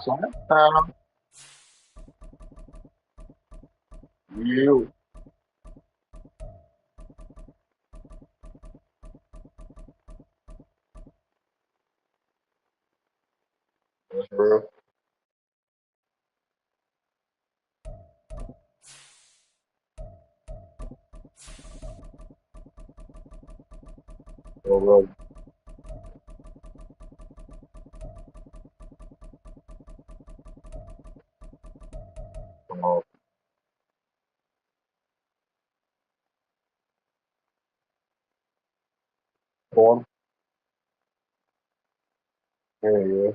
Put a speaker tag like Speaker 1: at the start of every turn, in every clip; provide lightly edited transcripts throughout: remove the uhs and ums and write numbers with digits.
Speaker 1: Sometime you. That's real. Well, corn. Yeah, yeah.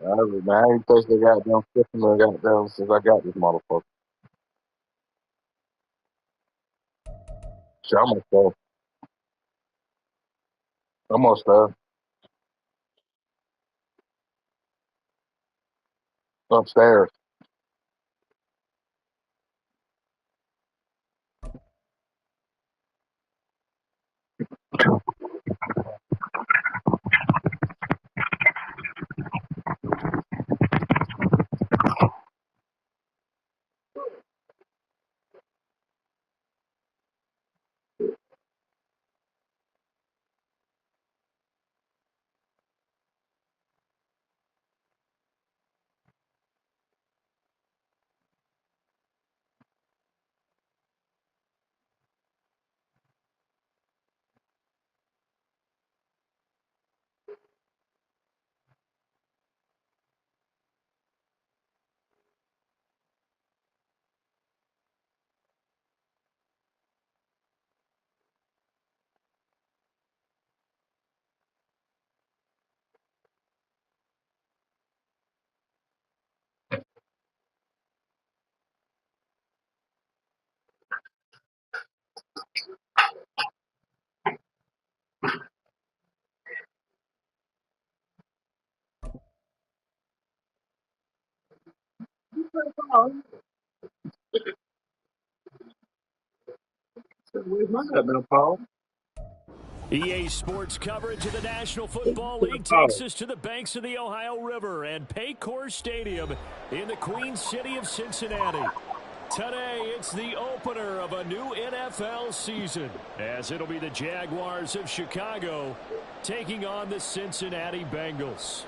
Speaker 1: I ain't touched the goddamn system and goddamn since I got this motherfucker. Shit, I'm gonna start upstairs. Where's my goddamn phone?
Speaker 2: EA Sports coverage of the National Football League takes
Speaker 1: Oh,
Speaker 2: us to the banks of the Ohio River and Paycor Stadium in the Queen City of Cincinnati. Today, it's the opener of a new NFL season, as it'll be the Jaguars of Chicago taking on the Cincinnati Bengals.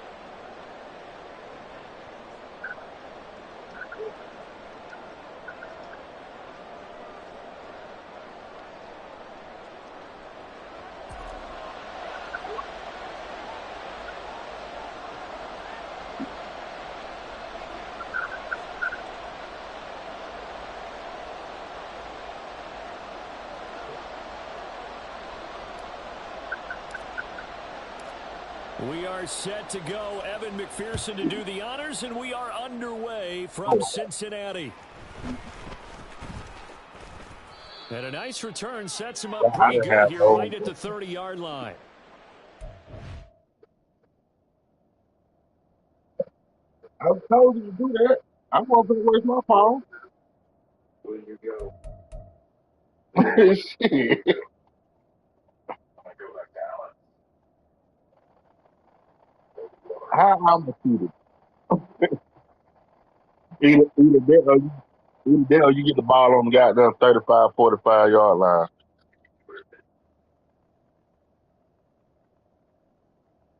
Speaker 2: We are set to go. Evan McPherson to do the honors, and we are underway from Cincinnati. And a nice return sets him up
Speaker 1: I
Speaker 2: pretty
Speaker 1: didn't
Speaker 2: good
Speaker 1: have
Speaker 2: here
Speaker 1: those.
Speaker 2: right at the 30-yard line.
Speaker 1: I told you to do that. I'm gonna put away my phone. Where you go? Shit. How I'm defeated. Either that or you get the ball on the goddamn 35, 45 yard line.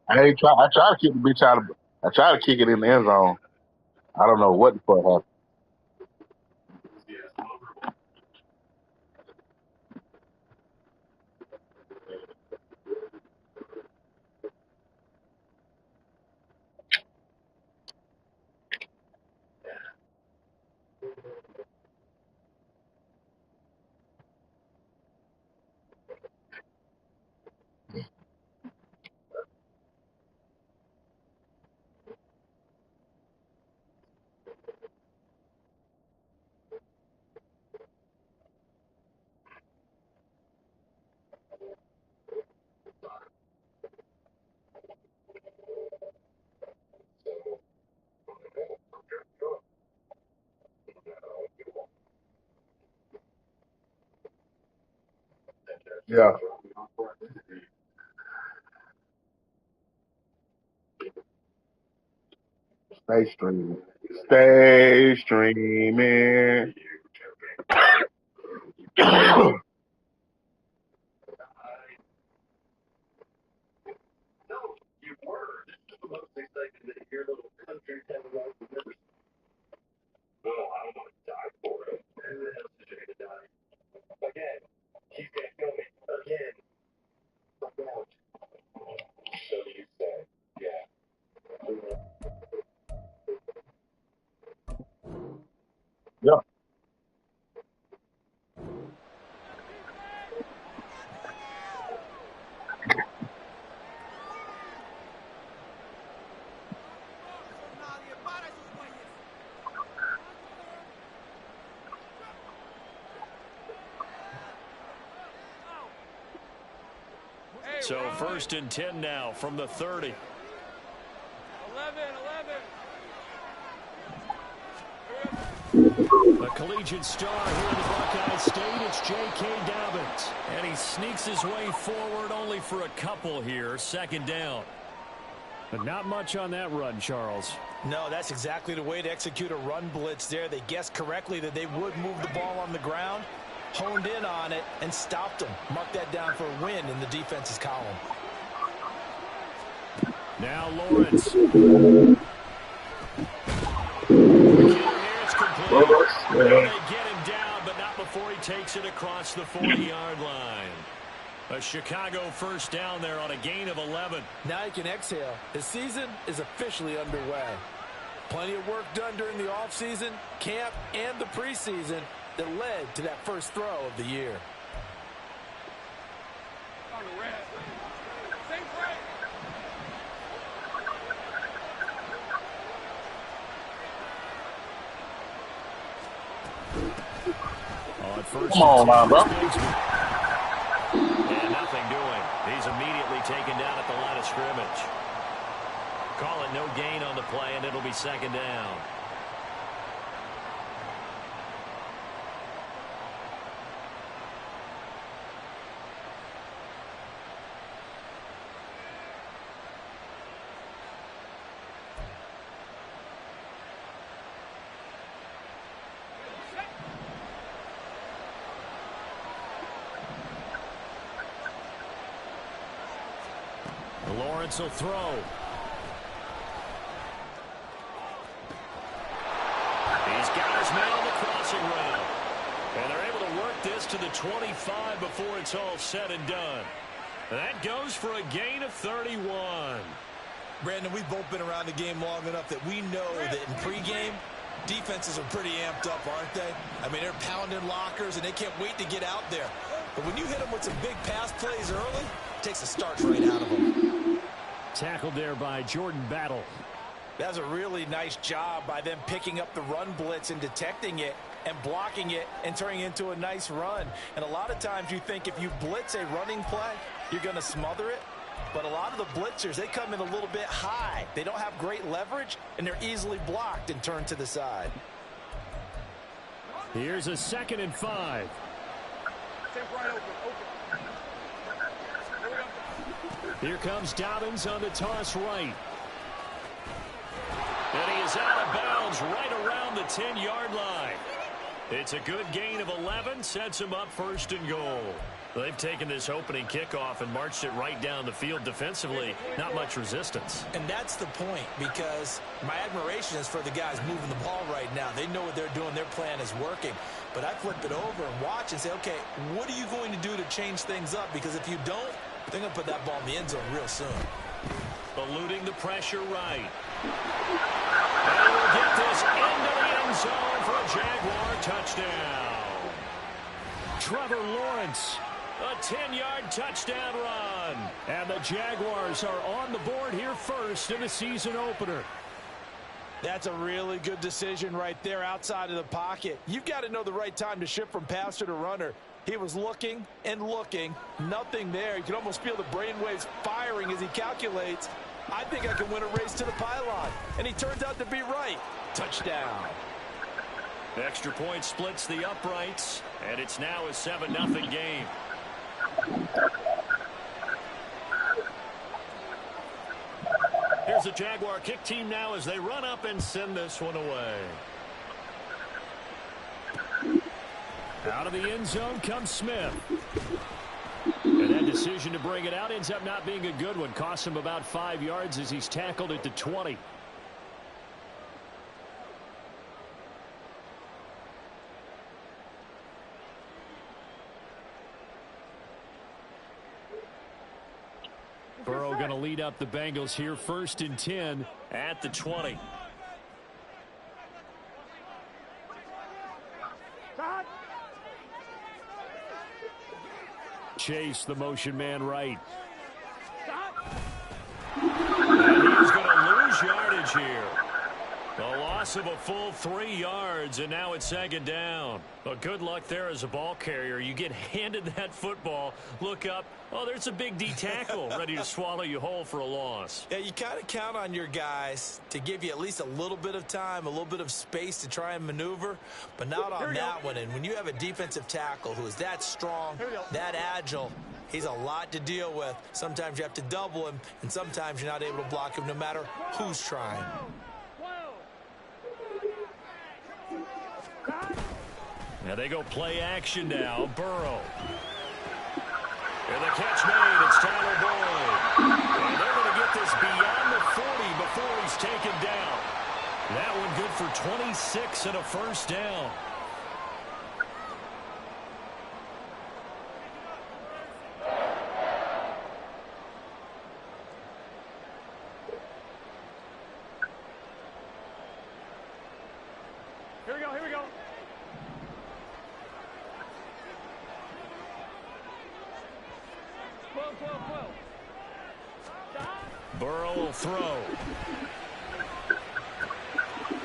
Speaker 1: I try to kick the bitch out of I try to kick it in the end zone. I don't know what the fuck happened. Yeah. Stay streaming. Stay streaming. Yeah.
Speaker 2: So 1st and 10 now from the 30. 11. A collegiate star here in the Buckeye State. It's J.K. Dobbins. And he sneaks his way forward only for a couple here. 2nd down. But not much on that run, Charles.
Speaker 3: No, that's exactly the way to execute a run blitz there. They guessed correctly that they would move the ball on the ground, honed in on it, and stopped them. Mark that down for a win in the defense's column.
Speaker 2: Now Lawrence. It's complete. They get him down, but not before he takes it across the 40-yard line. A Chicago 1st down there on a gain of 11.
Speaker 3: Now you can exhale. The season is officially underway. Plenty of work done during the offseason, camp, and the preseason that led to that first throw of the year.
Speaker 1: Come on now, bro.
Speaker 2: And nothing doing. He's immediately taken down at the line of scrimmage. Call it no gain on the play, and it'll be 2nd down. Lawrence will throw. He's got his man on the crossing route. And they're able to work this to the 25 before it's all said and done. That goes for a gain of 31.
Speaker 3: Brandon, we've both been around the game long enough that we know that in pregame, defenses are pretty amped up, aren't they? I mean, they're pounding lockers, and they can't wait to get out there. But when you hit them with some big pass plays early, it takes a starch right out of them.
Speaker 2: Tackled there by Jordan Battle.
Speaker 3: That's a really nice job by them picking up the run blitz and detecting it and blocking it and turning it into a nice run. And a lot of times you think if you blitz a running play, you're going to smother it. But a lot of the blitzers, they come in a little bit high. They don't have great leverage, and they're easily blocked and turned to the side.
Speaker 2: Here's a 2nd and 5. Here comes Dobbins on the toss right. And he is out of bounds right around the 10-yard line. It's a good gain of 11, sets him up 1st and goal. They've taken this opening kickoff and marched it right down the field defensively. Not much resistance.
Speaker 3: And that's the point, because my admiration is for the guys moving the ball right now. They know what they're doing. Their plan is working. But I flip it over and watch and say, okay, what are you going to do to change things up? Because if you don't, they're going to put that ball in the end zone real soon.
Speaker 2: Eluding the pressure right. And he will get this into the end zone for a Jaguar touchdown. Trevor Lawrence, a 10-yard touchdown run. And the Jaguars are on the board here first in the season opener.
Speaker 3: That's a really good decision right there outside of the pocket. You've got to know the right time to shift from passer to runner. He was looking and looking, nothing there. You can almost feel the brainwaves firing as he calculates. I think I can win a race to the pylon. And he turns out to be right. Touchdown.
Speaker 2: Extra point splits the uprights, and it's now a 7-0 game. is the Jaguar kick team now as they run up and send this one away. Out of the end zone comes Smith. And that decision to bring it out ends up not being a good one. Costs him about 5 yards as he's tackled at the 20. Burrow going to lead up the Bengals here, 1st and 10 at the 20. Chase, the motion man right. And he's going to lose yardage here. The loss of a full 3 yards, and now it's 2nd down. But good luck there as a ball carrier. You get handed that football, look up, oh, there's a big D tackle ready to swallow you whole for a loss.
Speaker 3: Yeah, you kind of count on your guys to give you at least a little bit of time, a little bit of space to try and maneuver, but not on that one. And when you have a defensive tackle who is that strong, that agile, he's a lot to deal with. Sometimes you have to double him, and sometimes you're not able to block him no matter who's trying.
Speaker 2: Now they go play action now. Burrow. And the catch made. It's Tyler Boyd. And they're going to get this beyond the 40 before he's taken down. That one good for 26 and a 1st down.
Speaker 4: Here we go.
Speaker 2: Burrow will throw.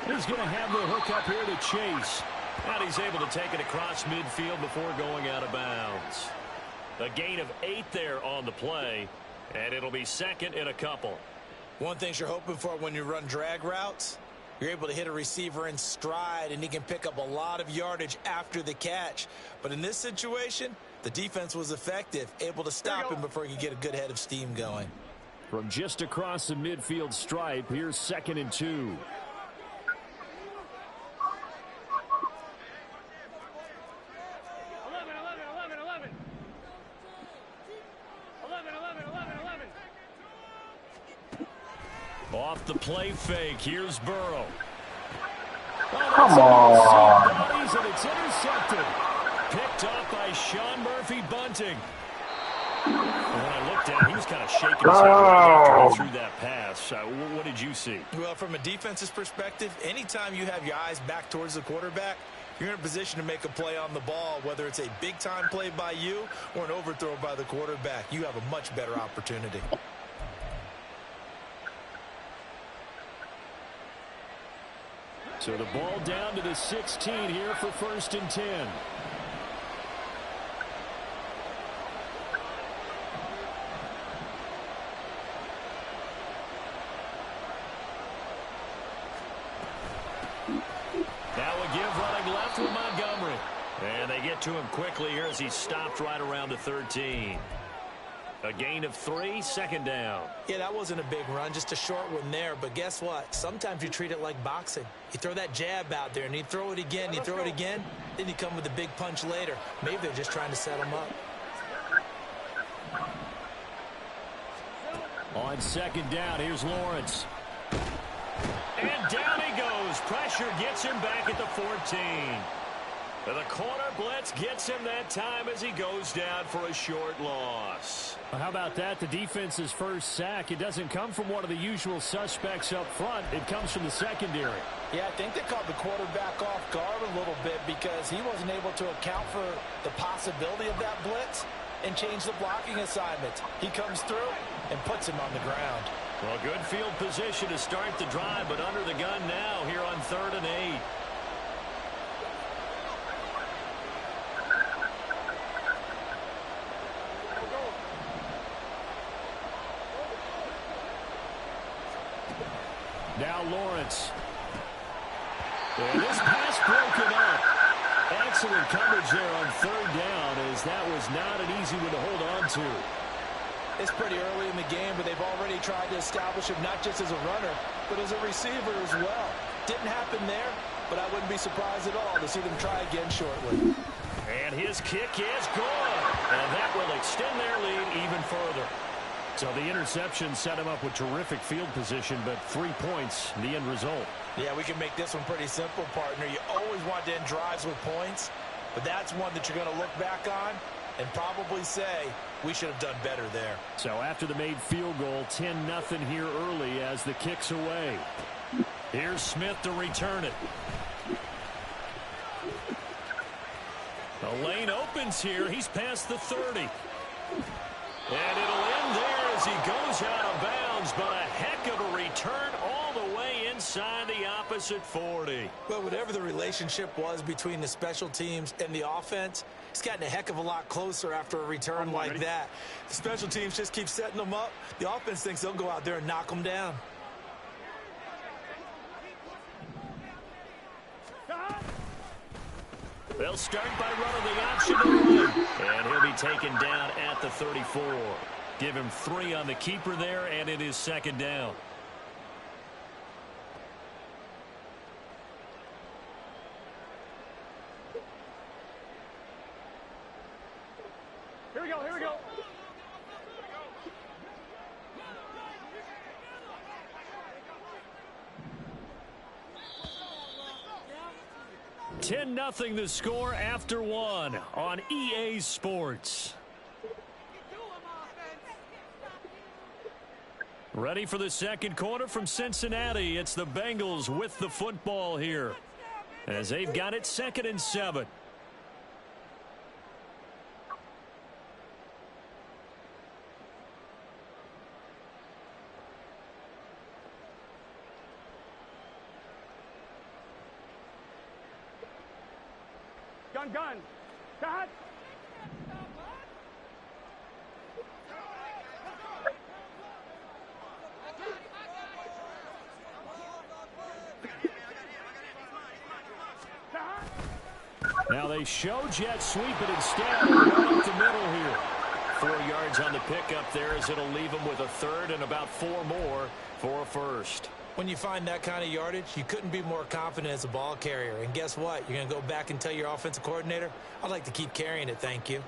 Speaker 2: He's going to have the hook up here to Chase. And he's able to take it across midfield before going out of bounds. A gain of 8 there on the play, and it'll be 2nd and a couple.
Speaker 3: One thing you're hoping for when you run drag routes, you're able to hit a receiver in stride, and he can pick up a lot of yardage after the catch. But in this situation, the defense was effective, able to stop him before he could get a good head of steam going.
Speaker 2: From just across the midfield stripe, here's 2nd and 2. Off the play fake, here's Burrow. Oh,
Speaker 1: Come on.
Speaker 2: bodies, and it's intercepted. Picked off by Sean Murphy Bunting. And when I looked at him, he was kind of shaking his head after he threw that pass. What did you see?
Speaker 3: Well, from a defense's perspective, anytime you have your eyes back towards the quarterback, you're in a position to make a play on the ball, whether it's a big-time play by you or an overthrow by the quarterback. You have a much better opportunity.
Speaker 2: So the ball down to the 16 here for 1st and 10. That would give running left with Montgomery. And they get to him quickly here as he stopped right around the 13. A gain of 3, 2nd down.
Speaker 3: Yeah, that wasn't a big run, just a short one there. But guess what? Sometimes you treat it like boxing. You throw that jab out there, and you throw it again, you throw it again, then you come with a big punch later. Maybe they're just trying to set him up.
Speaker 2: On 2nd down, here's Lawrence. And down he goes. Pressure gets him back at the 14. The corner blitz gets him that time as he goes down for a short loss. Well, how about that? The defense's first sack. It doesn't come from one of the usual suspects up front. It comes from the secondary.
Speaker 3: Yeah, I think they caught the quarterback off guard a little bit because he wasn't able to account for the possibility of that blitz and change the blocking assignment. He comes through and puts him on the ground.
Speaker 2: Well, good field position to start the drive, but under the gun now here on 3rd and 8. Now Lawrence. And this pass broken up. Excellent coverage there on 3rd down, as that was not an easy one to hold on to.
Speaker 3: It's pretty early in the game, but they've already tried to establish him not just as a runner, but as a receiver as well. Didn't happen there, but I wouldn't be surprised at all to see them try again shortly.
Speaker 2: And his kick is good. And that will extend their lead even further. So the interception set him up with terrific field position, but 3 points, the end result.
Speaker 3: Yeah, we can make this one pretty simple, partner. You always want to end drives with points, but that's one that you're going to look back on and probably say, we should have done better there.
Speaker 2: So after the made field goal, 10-0 here early as the kick's away. Here's Smith to return it. The lane opens here. He's past the 30. And it'll end there as he goes out of bounds, but a heck of a return all the way inside the opposite 40.
Speaker 3: Well, whatever the relationship was between the special teams and the offense, it's gotten a heck of a lot closer after a return like that. The special teams just keep setting them up. The offense thinks they'll go out there and knock them down.
Speaker 2: They'll start by running the option to the right. And he'll be taken down at the 34. Give him 3 on the keeper there, and it is second down.
Speaker 4: Here we go, here we go.
Speaker 2: 10-0 the score after 1 on EA Sports. Ready for the second quarter from Cincinnati. It's the Bengals with the football here as they've got it 2nd and 7.
Speaker 4: Gun. Cut.
Speaker 2: Now they show jet sweep it instead. Right up the middle here. 4 yards on the pickup there as it'll leave them with a 3rd and about 4 more for a first.
Speaker 3: When you find that kind of yardage, you couldn't be more confident as a ball carrier. And guess what? You're going to go back and tell your offensive coordinator, I'd like to keep carrying it, thank you.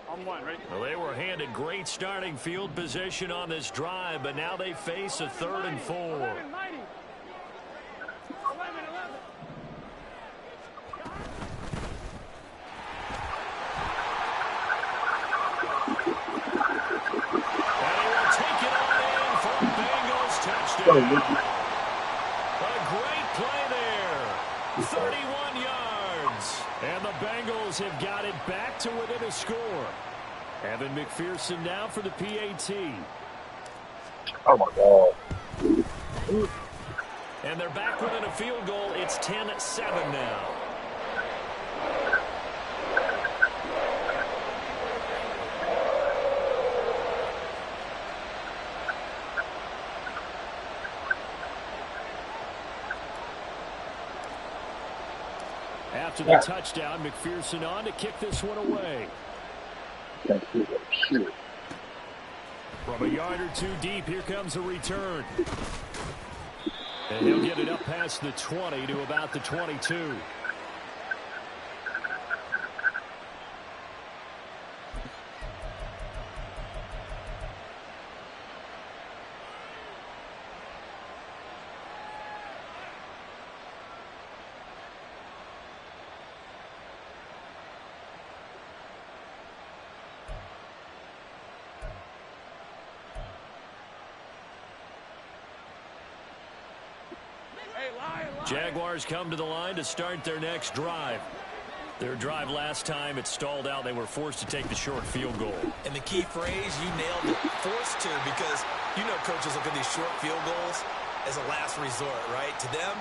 Speaker 4: On 1, ready?
Speaker 2: Well, they were handed great starting field position on this drive, but now they face a 3rd and 4.
Speaker 4: 11.
Speaker 2: A great play there. 31 yards. And the Bengals have got it back to within a score. Evan McPherson now for the PAT.
Speaker 1: Oh, my God.
Speaker 2: And they're back within a field goal. It's 10-7 now. After the touchdown, McPherson on to kick this one away. From a yard or 2 deep, here comes a return. And he'll get it up past the 20 to about the 22. Jaguars come to the line to start their next drive. Their drive last time, it stalled out. They were forced to take the short field goal.
Speaker 3: And the key phrase, you nailed it, forced to, because you know coaches look at these short field goals as a last resort, right? To them,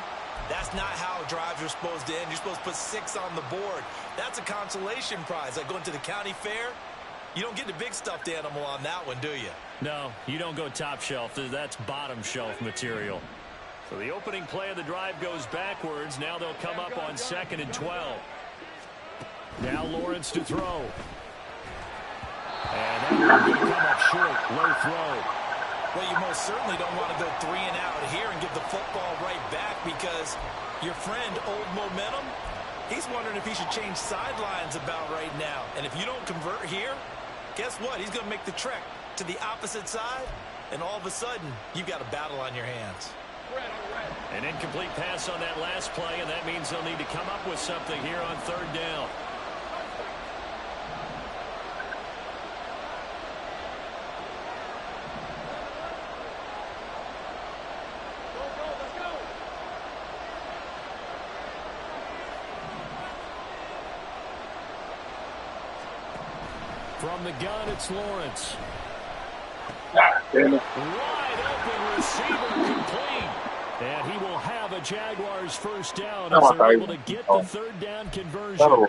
Speaker 3: that's not how drives are supposed to end. You're supposed to put 6 on the board. That's a consolation prize, like going to the county fair. You don't get the big stuffed animal on that one, do you?
Speaker 2: No, you don't go top shelf. That's bottom shelf material. So the opening play of the drive goes backwards. Now they'll come up on 2nd and 12. Now Lawrence to throw. And that one's going to come up short. Low throw.
Speaker 3: Well, you most certainly don't want to go 3 and out here and give the football right back, because your friend, Old Momentum, he's wondering if he should change sidelines about right now. And if you don't convert here, guess what? He's going to make the trek to the opposite side, and all of a sudden, you've got a battle on your hands.
Speaker 2: An incomplete pass on that last play, and that means they'll need to come up with something here on 3rd down. From the gun, it's Lawrence. Wide open receiver, complete. And he will have a Jaguars first down as they're able to get the 3rd down conversion.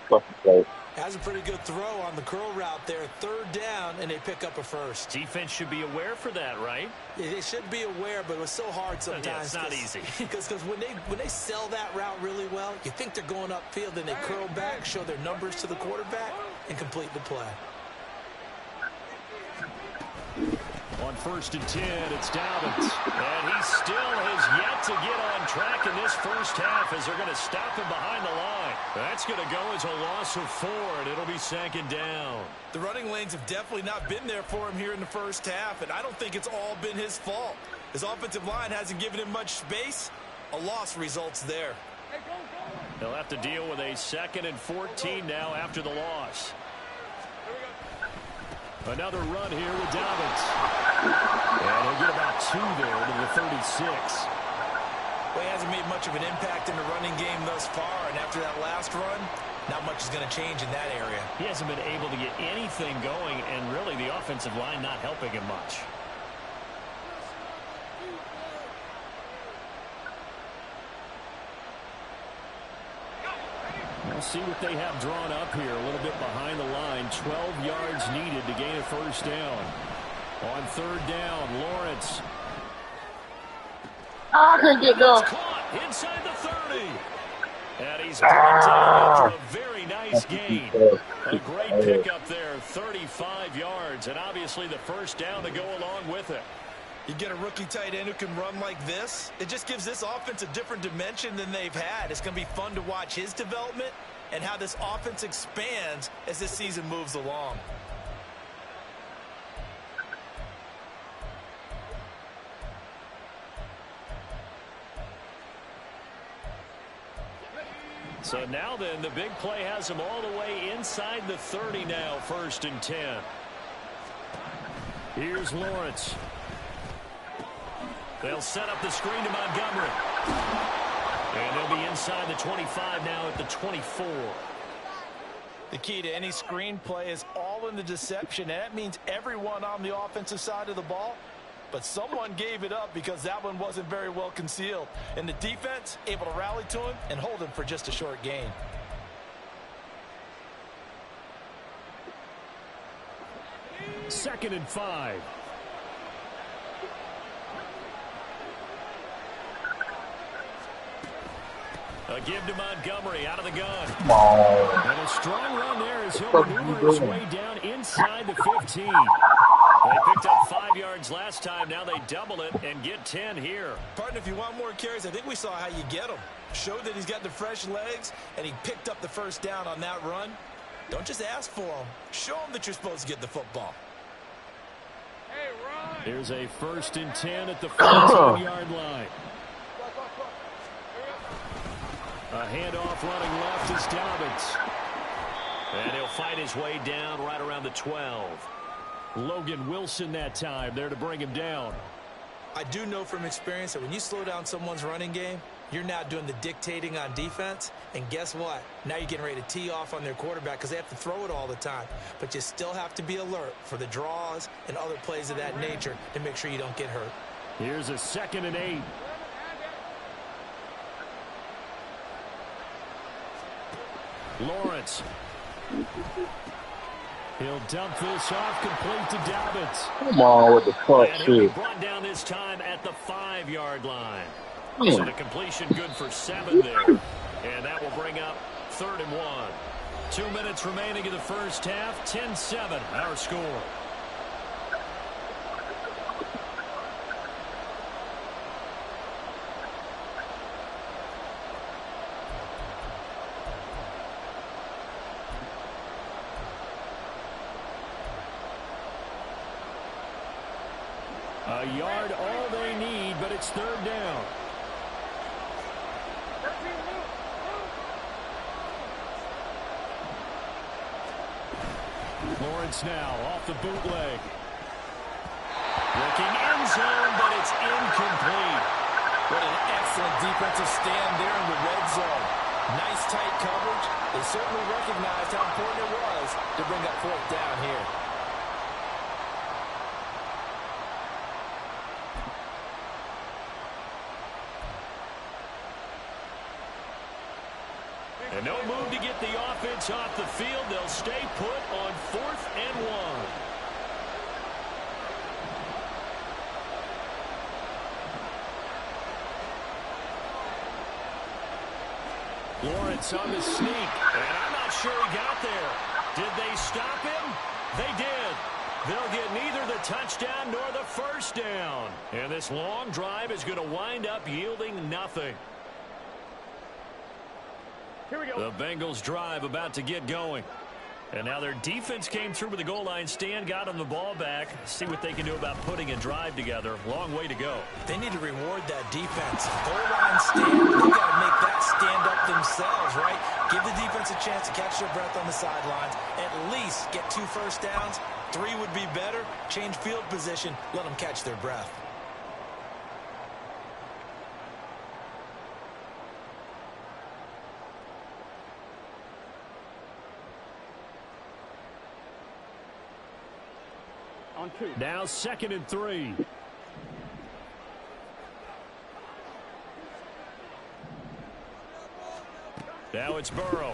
Speaker 3: Has a pretty good throw on the curl route there. 3rd down, and they pick up a first.
Speaker 2: Defense should be aware for that, right?
Speaker 3: Yeah, they should be aware, but it was so hard sometimes.
Speaker 2: Yeah, it's not easy.
Speaker 3: Because when they sell that route really well, you think they're going upfield, then they curl back, show their numbers to the quarterback, and complete the play.
Speaker 2: On 1st and 10, it's Dobbins. And he still has yet to get on track in this first half, as they're going to stop him behind the line. That's going to go as a loss of 4, and it'll be 2nd down.
Speaker 3: The running lanes have definitely not been there for him here in the first half, and I don't think it's all been his fault. His offensive line hasn't given him much space. A loss results there.
Speaker 2: They'll have to deal with a 2nd and 14 now after the loss. Another run here with Dobbins. And he'll get about 2 there to the 36.
Speaker 3: Well, he hasn't made much of an impact in the running game thus far, and after that last run, not much is going to change in that area.
Speaker 2: He hasn't been able to get anything going, and really the offensive line not helping him much. We'll see what they have drawn up here. A little bit behind the line. 12 yards needed to gain a first down. On 3rd down, Lawrence.
Speaker 1: I couldn't get done.
Speaker 2: Caught inside the 30. And he's brought down after a very nice gain. A great pickup there, 35 yards. And obviously the first down to go along with it.
Speaker 3: You get a rookie tight end who can run like this, it just gives this offense a different dimension than they've had. It's going to be fun to watch his development and how this offense expands as this season moves along.
Speaker 2: So now then, the big play has him all the way inside the 30 now, 1st and 10. Here's Lawrence. They'll set up the screen to Montgomery. And they'll be inside the 25 now at the 24.
Speaker 3: The key to any screen play is all in the deception, and that means everyone on the offensive side of the ball. But someone gave it up because that one wasn't very well concealed. And the defense able to rally to him and hold him for just a short gain.
Speaker 2: Second and 5. A give to Montgomery out of the gun. And a strong run there as he'll maneuver his way down inside the 15. They picked up 5 yards last time. Now they double it and get 10 here.
Speaker 3: Partner, if you want more carries, I think we saw how you get them. Showed that he's got the fresh legs, and he picked up the first down on that run. Don't just ask for them. Show them that you're supposed to get the football.
Speaker 2: Here's a 1st and 10 at the 14-yard line. A handoff running left is Dobbins. And he'll fight his way down right around the 12. Logan Wilson that time there to bring him down.
Speaker 3: I do know from experience that when you slow down someone's running game, you're now doing the dictating on defense. And guess what? Now you're getting ready to tee off on their quarterback because they have to throw it all the time. But you still have to be alert for the draws and other plays of that nature to make sure you don't get hurt.
Speaker 2: Here's a 2nd and 8. Lawrence. He'll dump this off complete to Dobbins.
Speaker 1: Come on with the fuck
Speaker 2: And he'll be
Speaker 1: shit.
Speaker 2: brought down this time at the 5-yard line. So the completion good for 7 there. And that will bring up 3rd and 1. 2 minutes remaining in the first half. 10-7 our score. A yard all they need, but it's 3rd down. Lawrence now off the bootleg. Looking end zone, but it's incomplete.
Speaker 3: What an excellent defensive stand there in the red zone. Nice tight coverage. They certainly recognized how important it was to bring up 4th down here.
Speaker 2: And no move to get the offense off the field. They'll stay put on 4th and 1. Lawrence on the sneak, and I'm not sure he got there. Did they stop him? They did. They'll get neither the touchdown nor the 1st down. And this long drive is going to wind up yielding nothing.
Speaker 4: Here we go.
Speaker 2: The Bengals drive about to get going. And now their defense came through with the goal line stand, got them the ball back. See what they can do about putting a drive together. Long way to go.
Speaker 3: They need to reward that defense. Goal line stand, they got to make that stand up themselves, right? Give the defense a chance to catch their breath on the sidelines. At least get 2 first downs. 3 would be better. Change field position. Let them catch their breath.
Speaker 4: On 2.
Speaker 2: Now 2nd and 3. Now it's Burrow.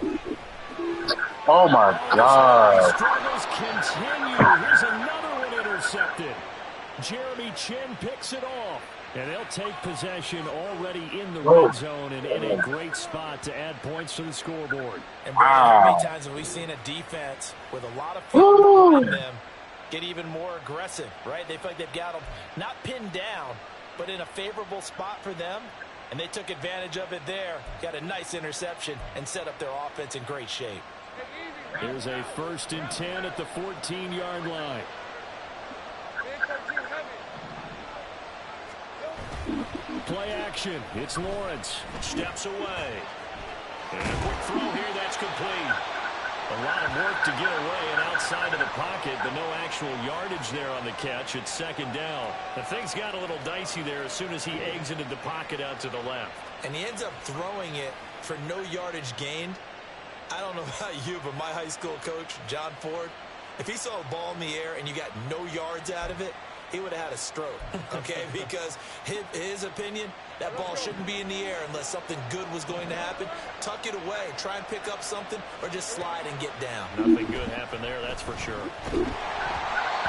Speaker 1: Oh my God.
Speaker 2: Struggles continue. Here's another one intercepted. Jeremy Chin picks it off. And they'll take possession already in the red zone and in a great spot to add points to the scoreboard.
Speaker 3: And Brian, how many times have we seen a defense with a lot of people behind them get even more aggressive, right? They feel like they've got them not pinned down, but in a favorable spot for them, and they took advantage of it there. Got a nice interception and set up their offense in great shape.
Speaker 2: Here's a 1st and 10 at the 14-yard line. Play action. It's Lawrence. Steps away. And a quick throw here. That's complete. A lot of work to get away and outside of the pocket, but no actual yardage there on the catch. It's 2nd down. And things got a little dicey there as soon as he exited the pocket out to the left.
Speaker 3: And he ends up throwing it for no yardage gained. I don't know about you, but my high school coach, John Ford, if he saw a ball in the air and you got no yards out of it, he would have had a stroke, okay? Because his opinion, that ball shouldn't be in the air unless something good was going to happen. Tuck it away, try and pick up something, or just slide and get down.
Speaker 2: Nothing good happened there, that's for sure.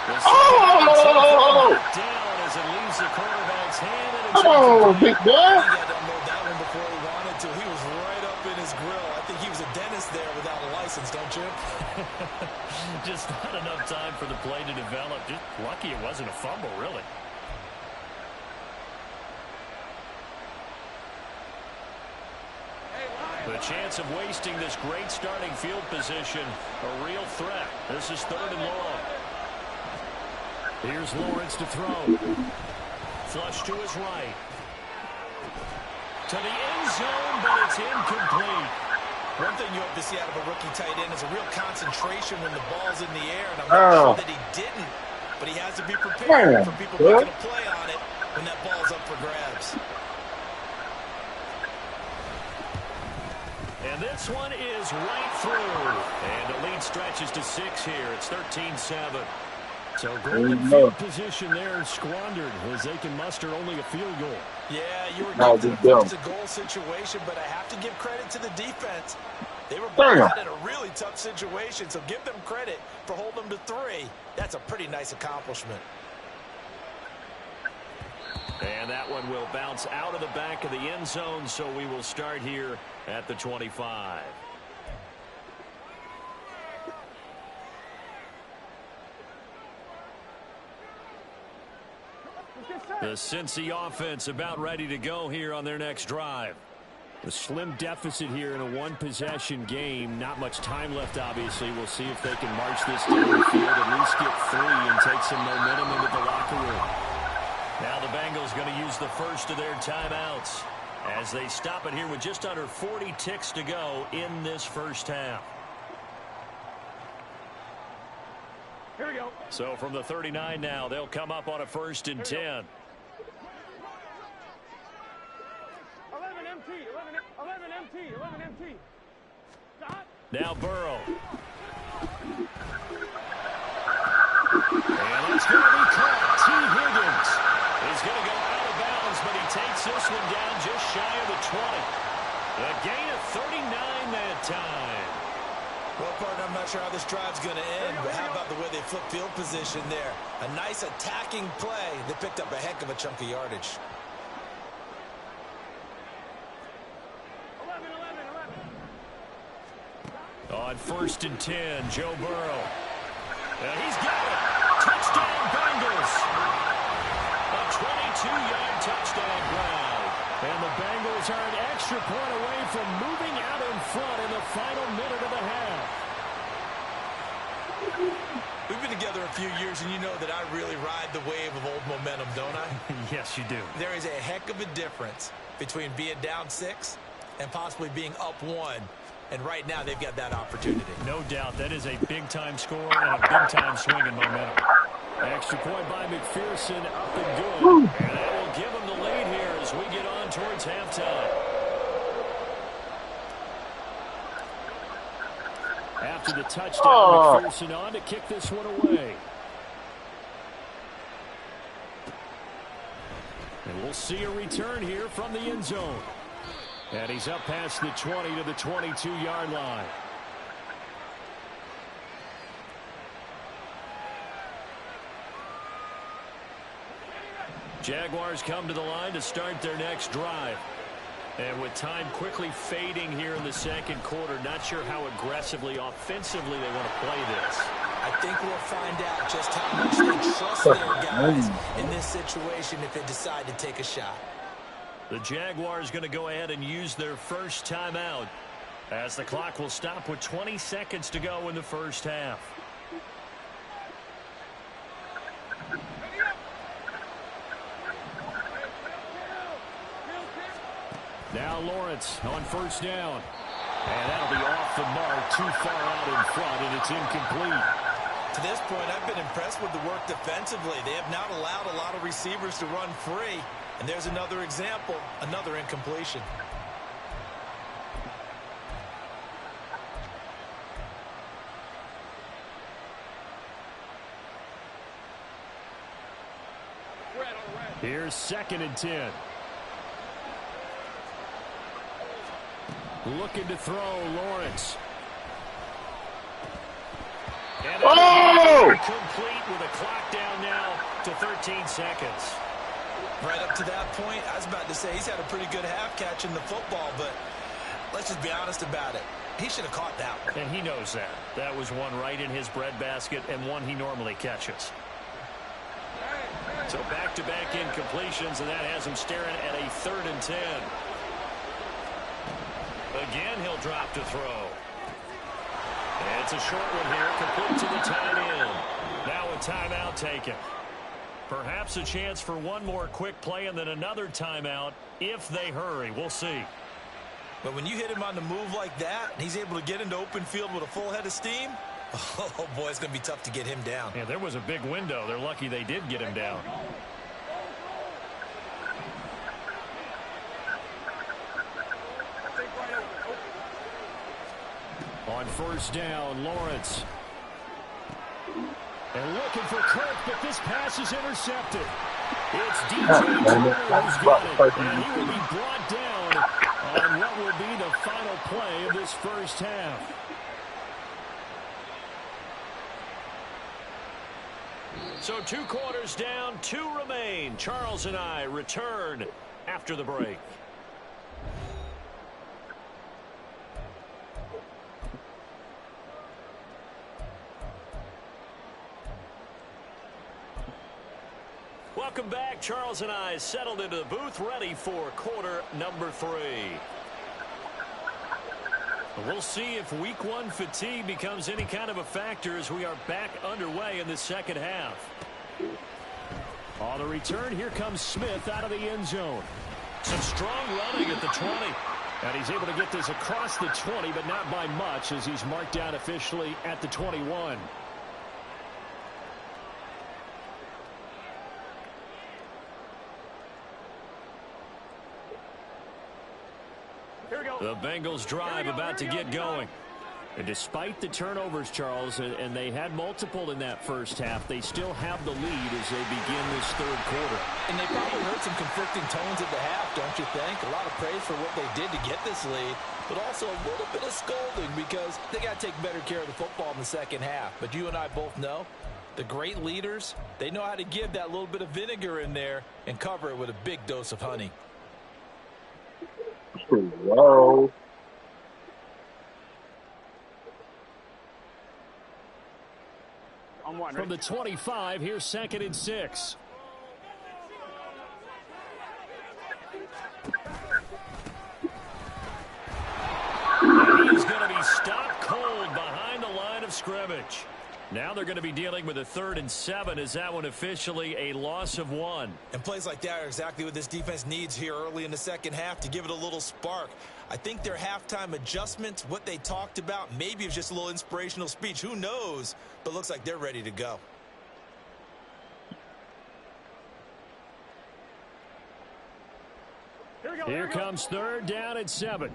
Speaker 1: Oh!
Speaker 2: Down as it leaves the quarterback's hand. And it's
Speaker 1: Oh, big boy.
Speaker 3: He had to unload that one before he wanted to. He was right up in his grill. I think he was a dentist there without a license, don't you?
Speaker 2: Just not enough time for the play to develop. Just lucky it wasn't a fumble, really. The chance of wasting this great starting field position, a real threat. This is 3rd and long. Here's Lawrence to throw. Flush to his right. To the end zone, but it's incomplete.
Speaker 3: One thing you hope to see out of a rookie tight end is a real concentration when the ball's in the air, and I'm not sure that he didn't, but he has to be prepared for people making a play on it when that ball's up for grabs.
Speaker 2: And this one is right through. And the lead stretches to 6 here. It's 13-7. So
Speaker 1: There you
Speaker 2: great
Speaker 1: go.
Speaker 2: field position there squandered as they can muster only a field goal.
Speaker 3: Yeah, you were
Speaker 1: No,
Speaker 3: gifted a
Speaker 1: just them.
Speaker 3: first-to-goal situation, but I have to give credit to the defense. They were
Speaker 1: Damn.
Speaker 3: both in a really tough situation, so give them credit for holding them to 3. That's a pretty nice accomplishment.
Speaker 2: And that one will bounce out of the back of the end zone, so we will start here at the 25. The Cincy offense about ready to go here on their next drive. A slim deficit here in a one-possession game. Not much time left, obviously. We'll see if they can march this down the field, at least get 3 and take some momentum into the locker room. Now the Bengals going to use the first of their timeouts as they stop it here with just under 40 ticks to go in this first half.
Speaker 4: Here we go.
Speaker 2: So from the 39 now, they'll come up on a 1st and 10.
Speaker 4: 11 MT. Stop.
Speaker 2: Now Burrow. And it's going to be caught. T. Higgins is going to go out of bounds, but he takes this one down just shy of the 20. A gain of 39 that time.
Speaker 3: Well, partner, I'm not sure how this drive's going to end, but how about the way they flip field position there? A nice attacking play. They picked up a heck of a chunk of yardage.
Speaker 4: 11.
Speaker 2: On 1st and 10, Joe Burrow. And he's got it. Touchdown, Bengals. A 22-yard touchdown grab. And the Bengals are an extra point away from moving out in front in the final minute of the half.
Speaker 3: We've been together a few years, and you know that I really ride the wave of old momentum, don't I?
Speaker 2: Yes, you do.
Speaker 3: There is a heck of a difference between being down 6 and possibly being up 1. And right now, they've got that opportunity.
Speaker 2: No doubt. That is a big-time score and a big-time swing in momentum. Extra point by McPherson, up and good. And that will give them the lead here as we get on towards halftime. After the touchdown, McPherson on to kick this one away. And we'll see a return here from the end zone. And he's up past the 20 to the 22-yard line. Jaguars come to the line to start their next drive. And with time quickly fading here in the second quarter, not sure how aggressively, offensively they want to play this.
Speaker 3: I think we'll find out just how much they trust their guys in this situation if they decide to take a shot.
Speaker 2: The Jaguars going to go ahead and use their first timeout as the clock will stop with 20 seconds to go in the first half. Now Lawrence on 1st down. And that'll be off the mark, too far out in front, and it's incomplete.
Speaker 3: To this point, I've been impressed with the work defensively. They have not allowed a lot of receivers to run free. And there's another example, another incompletion.
Speaker 2: Here's 2nd and 10. Looking to throw, Lawrence. And complete with a clock down now to 13 seconds.
Speaker 3: Right up to that point, I was about to say he's had a pretty good half catching the football, but let's just be honest about it. He should have caught that one.
Speaker 2: And he knows that. That was one right in his breadbasket and one he normally catches. So back-to-back incompletions, and that has him staring at a 3rd and 10. Again, he'll drop to throw. And it's a short one here, complete to the tight end. Now a timeout taken. Perhaps a chance for one more quick play and then another timeout if they hurry. We'll see.
Speaker 3: But when you hit him on the move like that, and he's able to get into open field with a full head of steam, oh, boy, it's going to be tough to get him down.
Speaker 2: Yeah, there was a big window. They're lucky they did get him down. On 1st down, Lawrence. And looking for Kirk, but this pass is intercepted. It's DJ Turner who's got it, and he will be brought down on what will be the final play of this first half. So 2 quarters down, 2 remain. Charles and I return after the break. Welcome back. Charles and I settled into the booth, ready for quarter number 3. We'll see if week 1 fatigue becomes any kind of a factor as we are back underway in the second half. On the return, here comes Smith out of the end zone. Some strong running at the 20. And he's able to get this across the 20, but not by much as he's marked down officially at the 21. The Bengals drive about to get going. And despite the turnovers, Charles, and they had multiple in that first half, they still have the lead as they begin this third quarter.
Speaker 3: And they probably heard some conflicting tones at the half, don't you think? A lot of praise for what they did to get this lead, but also a little bit of scolding because they got to take better care of the football in the second half. But you and I both know the great leaders, they know how to give that little bit of vinegar in there and cover it with a big dose of honey.
Speaker 1: Whoa.
Speaker 2: From the 25, here's 2nd and 6. And he's going to be stopped cold behind the line of scrimmage. Now they're going to be dealing with a 3rd and 7 as that one officially a loss of 1.
Speaker 3: And plays like that are exactly what this defense needs here early in the second half to give it a little spark. I think their halftime adjustments, what they talked about, maybe it's just a little inspirational speech. Who knows? But looks like they're ready to go.
Speaker 2: Here comes 3rd down and 7.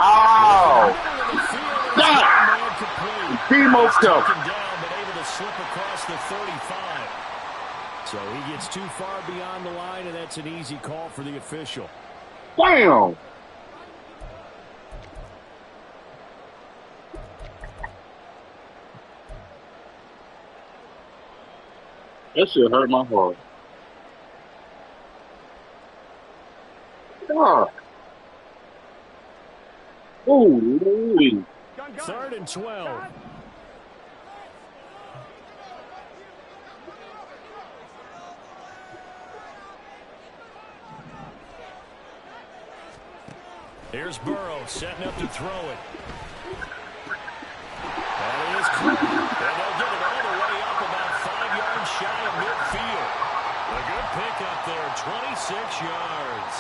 Speaker 1: Oh! Demo stuff.
Speaker 2: Down, but able to slip across the 35. So he gets too far beyond the line, and that's an easy call for the official.
Speaker 1: Damn! That shit hurt my heart. God. Ooh.
Speaker 2: 3rd and 12. Here's Burrow setting up to throw it. That is caught. And they'll get it all the way up about 5 yards shy of midfield. A good pickup there, 26 yards.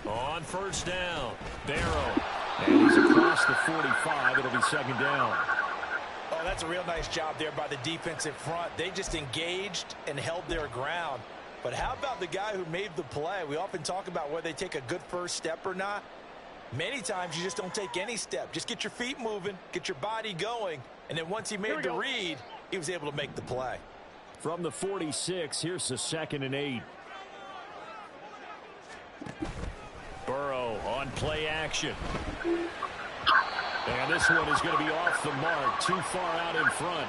Speaker 2: On 1st down, Barrow. And he's across the 45. It'll be 2nd down.
Speaker 3: Oh, that's a real nice job there by the defensive front. They just engaged and held their ground. But how about the guy who made the play? We often talk about whether they take a good first step or not. Many times you just don't take any step. Just get your feet moving, get your body going. And then once he made the read, he was able to make the play.
Speaker 2: From the 46, here's the 2nd and 8. Burrow on play action. And this one is going to be off the mark, too far out in front.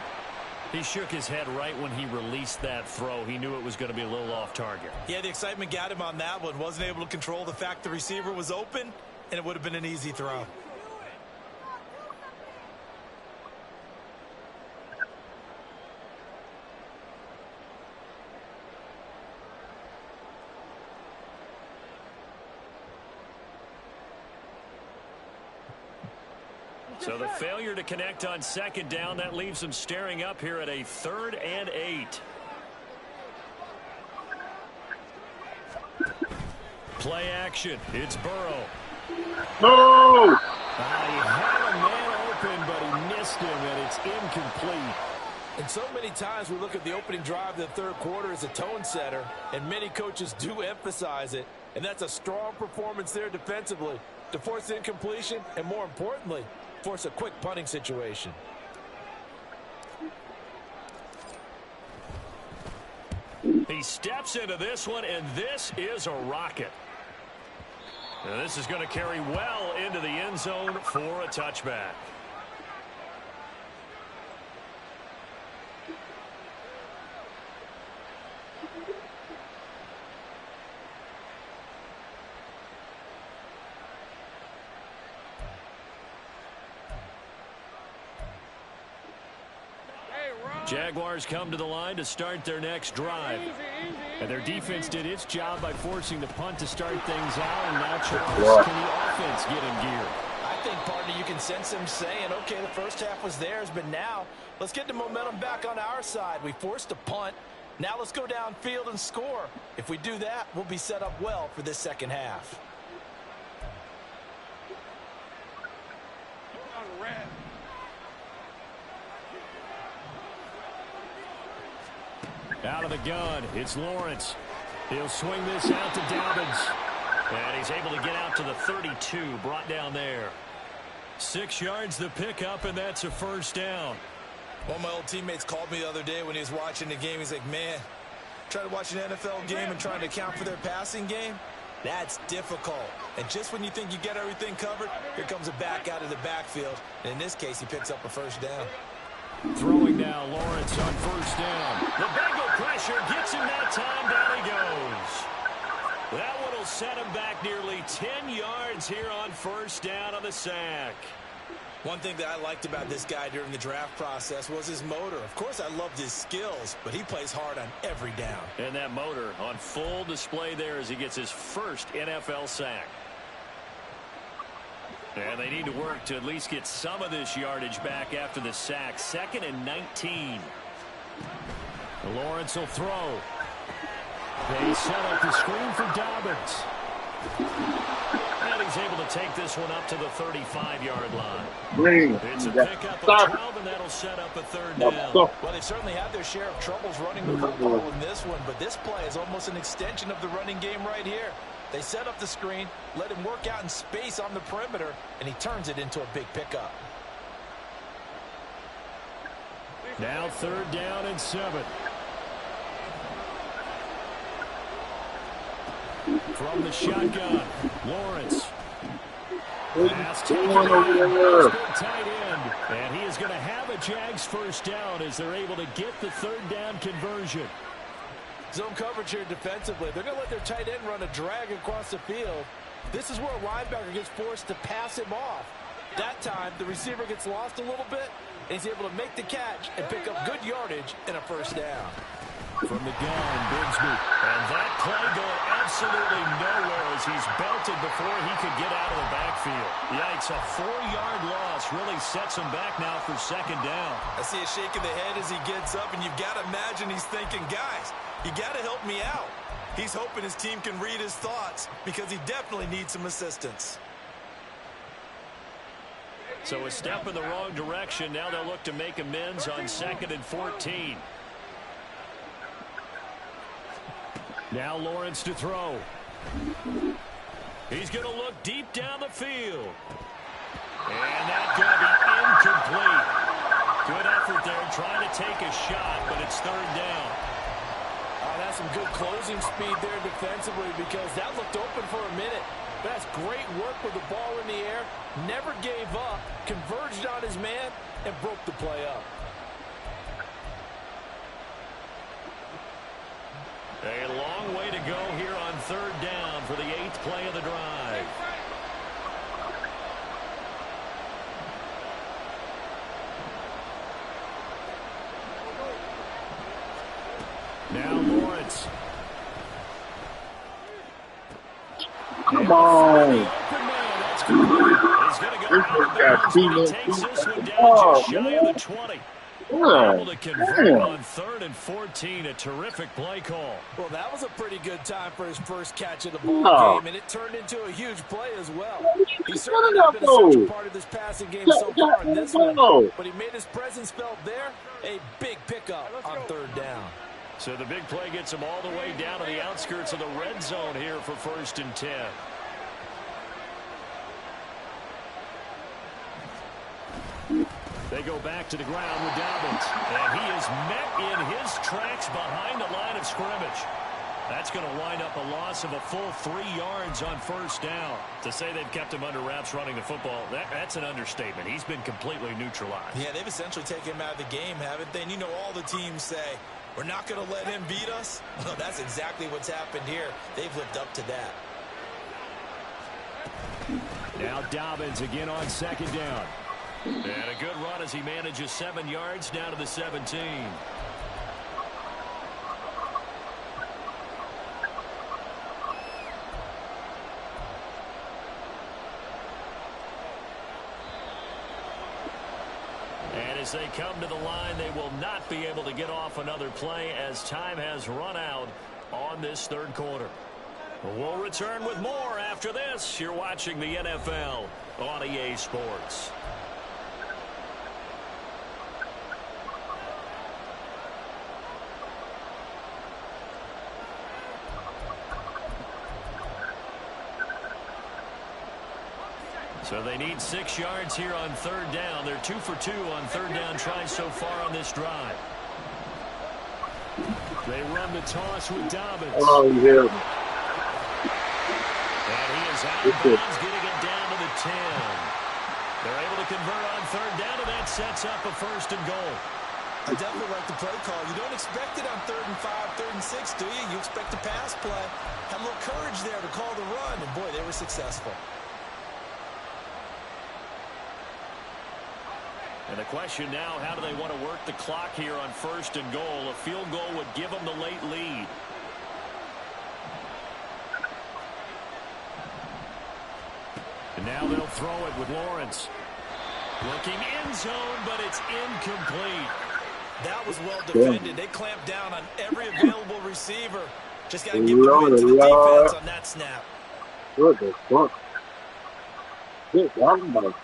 Speaker 2: He shook his head right when he released that throw. He knew it was going to be a little off target.
Speaker 3: Yeah, the excitement got him on that one. Wasn't able to control the fact the receiver was open, and it would have been an easy throw.
Speaker 2: So the failure to connect on 2nd down, that leaves them staring up here at a 3rd and 8. Play action. It's Burrow.
Speaker 1: No!
Speaker 2: He had a man open, but he missed him, and it's incomplete.
Speaker 3: And so many times we look at the opening drive of the third quarter as a tone setter, and many coaches do emphasize it. And that's a strong performance there defensively to force the incompletion and, more importantly, force a quick punting situation.
Speaker 2: He steps into this one, and this is a rocket. Now, this is going to carry well into the end zone for a touchback. Jaguars come to the line to start their next drive. And their defense did its job by forcing the punt to start things out. And now, Charles, can the offense get in gear?
Speaker 3: I think, partner, you can sense him saying, okay, the first half was theirs, but now let's get the momentum back on our side. We forced a punt. Now let's go downfield and score. If we do that, we'll be set up well for this second half.
Speaker 2: Out of the gun, it's Lawrence. He'll swing this out to Dobbins. And he's able to get out to the 32, brought down there. 6 yards the pickup, and that's a first down.
Speaker 3: One of my old teammates called me the other day when he was watching the game. He's like, man, trying to watch an NFL game and trying to account for their passing game, that's difficult. And just when you think you get everything covered, here comes a back out of the backfield. And in this case, he picks up a first down.
Speaker 2: Throwing now, Lawrence on first down. The Bengal pressure gets him that time. Down he goes. That one will set him back nearly 10 yards here on first down on the sack.
Speaker 3: One thing that I liked about this guy during the draft process was his motor. Of course, I loved his skills, but he plays hard on every down.
Speaker 2: And that motor on full display there as he gets his first NFL sack. And they need to work to at least get some of this yardage back after the sack. 2nd and 19. Lawrence will throw. They set up the screen for Dobbins. And he's able to take this one up to the 35-yard line. It's a pickup of 12, and that'll set up a third down.
Speaker 3: Well, they've certainly had their share of troubles running the football in this one, but this play is almost an extension of the running game right here. They set up the screen, let him work out in space on the perimeter, and he turns it into a big pickup.
Speaker 2: Now 3rd down and 7. From the shotgun, Lawrence. Pass taken over tight end. And he is going to have a Jags first down as they're able to get the 3rd down conversion.
Speaker 3: Zone coverage here defensively. They're going to let their tight end run a drag across the field. This is where a linebacker gets forced to pass him off. That time, the receiver gets lost a little bit, and he's able to make the catch and pick up good yardage and a first down.
Speaker 2: From the gun, Bigsby. And that play going absolutely nowhere as he's belted before he could get out of the backfield. Yikes, a 4-yard loss really sets him back now for 2nd down.
Speaker 3: I see a shake of the head as he gets up, and you've got to imagine he's thinking, guys, you got to help me out. He's hoping his team can read his thoughts because he definitely needs some assistance.
Speaker 2: So a step in the wrong direction. Now they'll look to make amends on 2nd and 14. Now Lawrence to throw. He's going to look deep down the field. And that's going to be incomplete. Good effort there trying to take a shot, but it's 3rd down.
Speaker 3: That's some good closing speed there defensively because that looked open for a minute. But that's great work with the ball in the air. Never gave up, converged on his man, and broke the play up.
Speaker 2: A long way to go here on 3rd down for the 8th play of the drive. Now Lawrence.
Speaker 1: Come on.
Speaker 2: That's good. He's going to go out of bounds, but he takes this one down just shy of the 20. Able to convert on 3rd and 14. A terrific play call.
Speaker 3: Well, that was a pretty good time for his first catch of the ball game, and it turned into a huge play as well. He's certainly not been a central part of this passing game so far in this one, but he made his presence felt there. A big pickup on 3rd down.
Speaker 2: So the big play gets him all the way down to the outskirts of the red zone here for 1st and 10. They go back to the ground with Dobbins. And he is met in his tracks behind the line of scrimmage. That's going to wind up a loss of a full 3 yards on 1st down. To say they've kept him under wraps running the football, that's an understatement. He's been completely neutralized.
Speaker 3: Yeah, they've essentially taken him out of the game, haven't they? And you know all the teams say, we're not going to let him beat us. Well, that's exactly what's happened here. They've lived up to that.
Speaker 2: Now Dobbins again on 2nd down. And a good run as he manages 7 yards down to the 17. And as they come to the line, they will not be able to get off another play as time has run out on this 3rd quarter. We'll return with more after this. You're watching the NFL on EA Sports. So they need 6 yards here on 3rd down. They're 2 for 2 on 3rd down tries so far on this drive. They run the toss with Dobbins.
Speaker 1: Oh, yeah.
Speaker 2: And he is out of bounds, getting it down to the 10. They're able to convert on 3rd down, and that sets up a 1st and goal.
Speaker 3: I definitely like the play call. You don't expect it on 3rd and 5, 3rd and 6, do you? You expect a pass play. Had a little courage there to call the run, and boy, they were successful.
Speaker 2: And the question now, how do they want to work the clock here on 1st and goal? A field goal would give them the late lead. And now they'll throw it with Lawrence. Looking end zone, but it's incomplete.
Speaker 3: That was well defended. They clamped down on every available receiver. Just got to give it to the defense on that snap.
Speaker 1: What the fuck? Good God.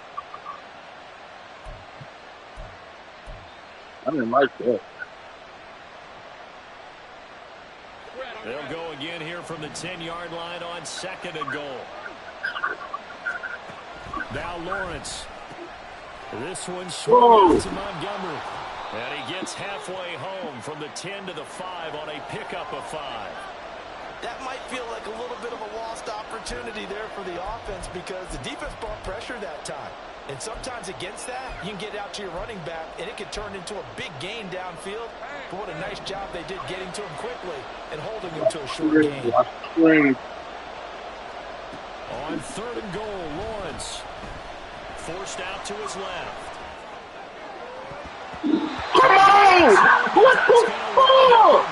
Speaker 1: I didn't like that.
Speaker 2: They'll go again here from the 10-yard line on 2nd and goal. Now Lawrence. This one swung to Montgomery. And he gets halfway home from the 10 to the 5 on a pickup of 5.
Speaker 3: That might feel like a little bit of a lost opportunity there for the offense because the defense brought pressure that time. And sometimes against that, you can get out to your running back, and it can turn into a big gain downfield. But what a nice job they did getting to him quickly and holding him to a short gain.
Speaker 2: On 3rd and goal, Lawrence forced out to his left.
Speaker 1: Come on! What the fuck?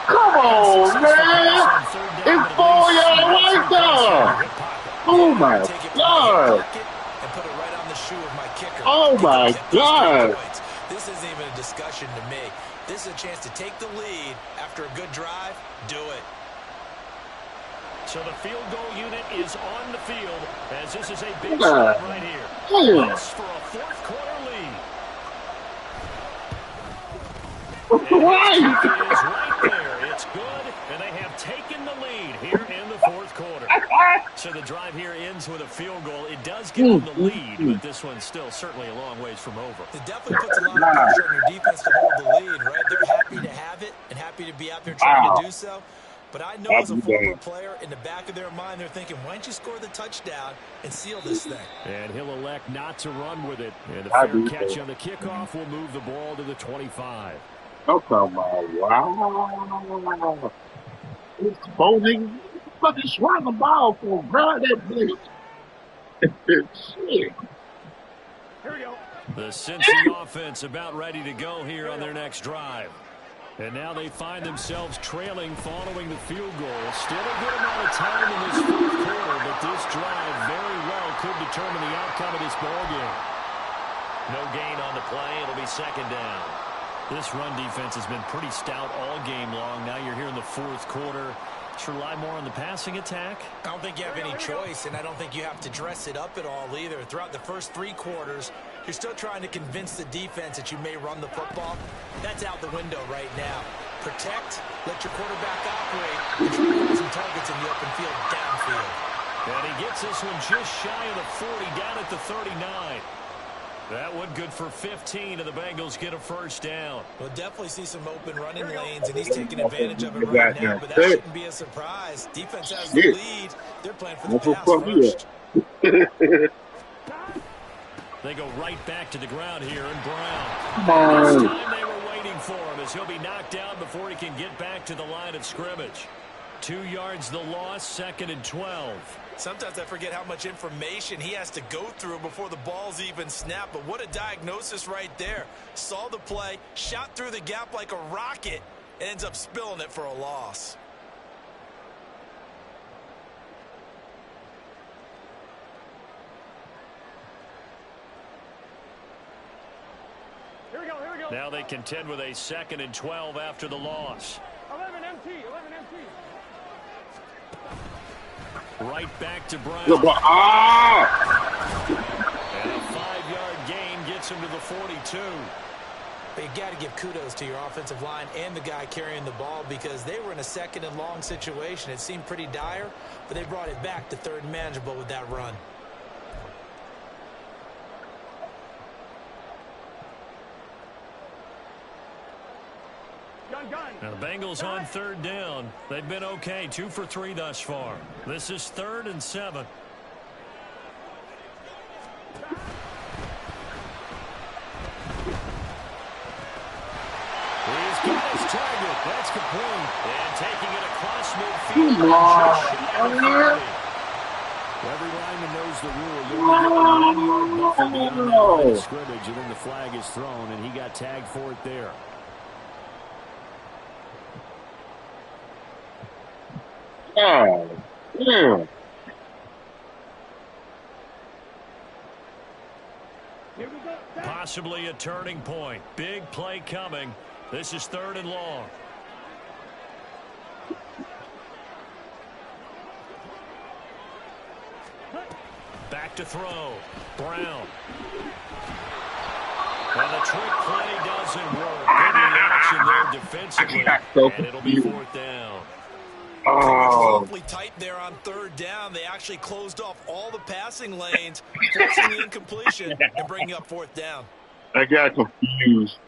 Speaker 1: Come on, man! It's 4 yards right there! Oh, my God! Oh, my God!
Speaker 3: This isn't even a discussion to me. This is a chance to take the lead after a good drive. Do it.
Speaker 2: So the field goal unit is on the field as this is a big shot right here. This for a 4th quarter lead.
Speaker 1: Right.
Speaker 2: It is right there. It's good, and they have taken the lead here in the 4th quarter. So the drive here ends with a field goal. It does give them the lead, but this one's still certainly a long ways from over.
Speaker 3: It definitely puts a lot of pressure on your defense to hold the lead, right? They're happy to have it and happy to be out there trying to do so. But I know as a former player, in the back of their mind, they're thinking, why don't you score the touchdown and seal this thing?
Speaker 2: And he'll elect not to run with it. And a fair catch on the kickoff will move the ball to the 25.
Speaker 1: Oh, come on. Wow. It's folding. Fucking swung the ball for grab that bitch. Shit.
Speaker 4: Here we go.
Speaker 2: The Cincy offense about ready to go here on their next drive. And now they find themselves trailing following the field goal. Still a good amount of time in this 4th quarter, but this drive very well could determine the outcome of this ballgame. No gain on the play. It'll be second down. This run defense has been pretty stout all game long. Now you're here in the fourth quarter. Should rely more on the passing attack.
Speaker 3: I don't think you have any choice, and I don't think you have to dress it up at all either. Throughout the first 3 quarters, you're still trying to convince the defense that you may run the football. That's out the window right now. Protect, let your quarterback operate, and try to get some targets in the open field downfield.
Speaker 2: And he gets this one just shy of the 40, down at the 39. That one good for 15, and the Bengals get a first down.
Speaker 3: We'll definitely see some open running lanes, and he's taking advantage of it right now, but that shouldn't be a surprise. Defense has the lead. They're playing for the pass first.
Speaker 2: They go right back to the ground here, and Brown. This time they were waiting for him, as he'll be knocked down before he can get back to the line of scrimmage. 2 yards the loss, 2nd and 12.
Speaker 3: Sometimes I forget how much information he has to go through before the ball's even snapped. But what a diagnosis right there. Saw the play, shot through the gap like a rocket, and ends up spilling it for a loss.
Speaker 4: Here we go, here we go.
Speaker 2: Now they contend with a 2nd and 12 after the loss.
Speaker 4: 11 MT, 11 MT.
Speaker 2: Right back to Brown.
Speaker 1: Yeah, but,
Speaker 2: And a 5-yard gain gets him to the 42.
Speaker 3: But you got to give kudos to your offensive line and the guy carrying the ball, because they were in a 2nd and long situation. It seemed pretty dire, but they brought it back to 3rd and manageable with that run.
Speaker 2: Now the Bengals on 3rd down. They've been okay, 2 for 3 thus far. This is 3rd and 7. He's got his target. That's complete. And taking it across midfield. Every lineman knows the rule. You only get a 1-yard buffer beyond the line of scrimmage, and then the flag is thrown, and he got tagged for it there.
Speaker 1: oh, yeah.
Speaker 2: Possibly a turning point. Big play coming. This is 3rd and long. Back to throw. Brown. And the trick play doesn't work. Good reaction there defensively. And it'll be 4th down.
Speaker 1: Oh.
Speaker 3: Awfully tight there on 3rd down. They actually closed off all the passing lanes, forcing the incompletion and bringing up 4th down.
Speaker 1: I got confused.